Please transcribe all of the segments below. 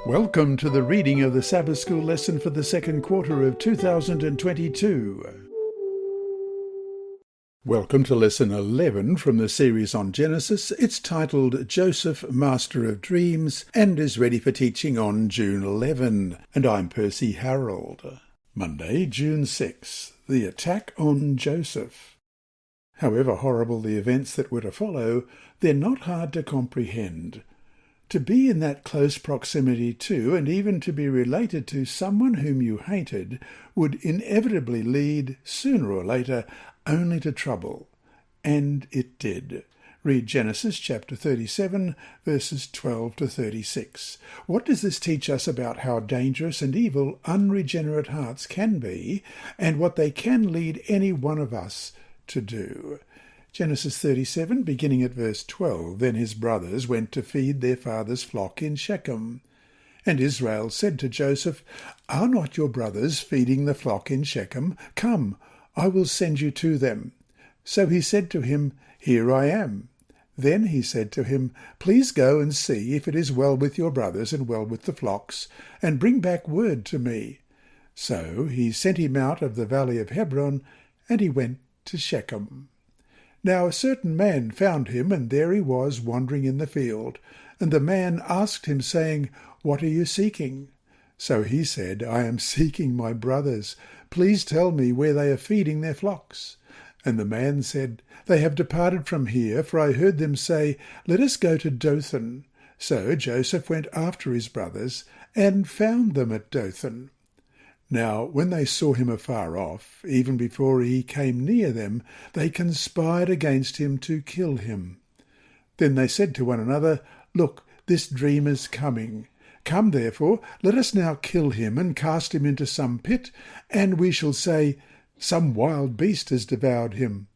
Welcome to the reading of the Sabbath School lesson for the second quarter of 2022. Welcome to Lesson 11 from the series on Genesis. It's titled Joseph, Master of Dreams, and is ready for teaching on June 11. And I'm Percy Harrold. Monday, June 6, the attack on Joseph. However horrible the events that were to follow, they're not hard to comprehend. To be in that close proximity to, and even to be related to, someone whom you hated would inevitably lead, sooner or later, only to trouble. And it did. Read Genesis chapter 37, verses 12 to 36. What does this teach us about how dangerous and evil unregenerate hearts can be, and what they can lead any one of us to do? Genesis 37, beginning at verse 12. Then his brothers went to feed their father's flock in Shechem. And Israel said to Joseph, Are not your brothers feeding the flock in Shechem? Come, I will send you to them. So he said to him, Here I am. Then he said to him, Please go and see if it is well with your brothers and well with the flocks, and bring back word to me. So he sent him out of the valley of Hebron, and he went to Shechem. Now a certain man found him, and there he was wandering in the field. And the man asked him, saying, What are you seeking? So he said, I am seeking my brothers. Please tell me where they are feeding their flocks. And the man said, They have departed from here, for I heard them say, Let us go to Dothan. So Joseph went after his brothers, and found them at Dothan. Now when they saw him afar off, even before he came near them, they conspired against him to kill him. Then they said to one another, Look, this dream is coming. Come therefore, let us now kill him, and cast him into some pit, and we shall say, Some wild beast has devoured him.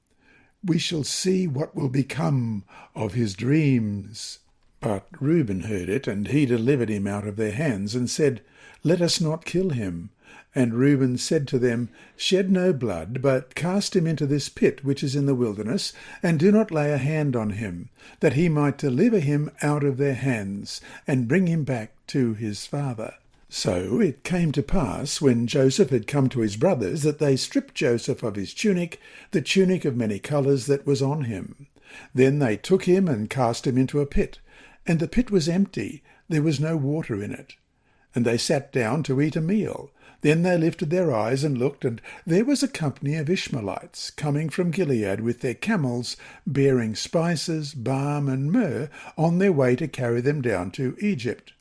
We shall see what will become of his dreams. But Reuben heard it, and he delivered him out of their hands, and said, Let us not kill him. And Reuben said to them, Shed no blood, but cast him into this pit which is in the wilderness, and do not lay a hand on him, that he might deliver him out of their hands, and bring him back to his father. So it came to pass, when Joseph had come to his brothers, that they stripped Joseph of his tunic, the tunic of many colours that was on him. Then they took him and cast him into a pit, and the pit was empty, there was no water in it. And they sat down to eat a meal. Then they lifted their eyes and looked, and there was a company of Ishmaelites coming from Gilead with their camels, bearing spices, balm, and myrrh, on their way to carry them down to Egypt.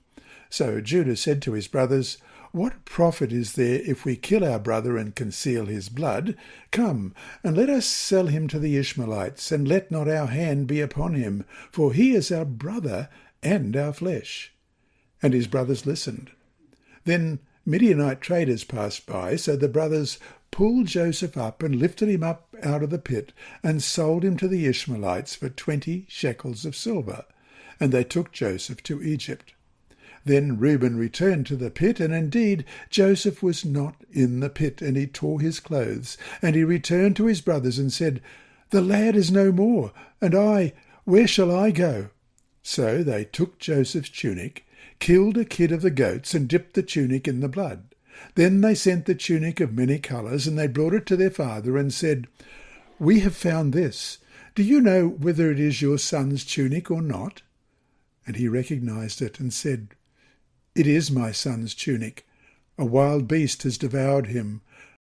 So Judah said to his brothers, What profit is there if we kill our brother and conceal his blood? Come, and let us sell him to the Ishmaelites, and let not our hand be upon him, for he is our brother and our flesh. And his brothers listened. Then Midianite traders passed by, so the brothers pulled Joseph up and lifted him up out of the pit, and sold him to the Ishmaelites for 20 shekels of silver. And they took Joseph to Egypt. Then Reuben returned to the pit, and indeed Joseph was not in the pit, and he tore his clothes. And he returned to his brothers and said, The lad is no more, and I, where shall I go? So they took Joseph's tunic, killed a kid of the goats, and dipped the tunic in the blood. Then they sent the tunic of many colours, and they brought it to their father, and said, We have found this. Do you know whether it is your son's tunic or not? And he recognized it, and said, It is my son's tunic. A wild beast has devoured him.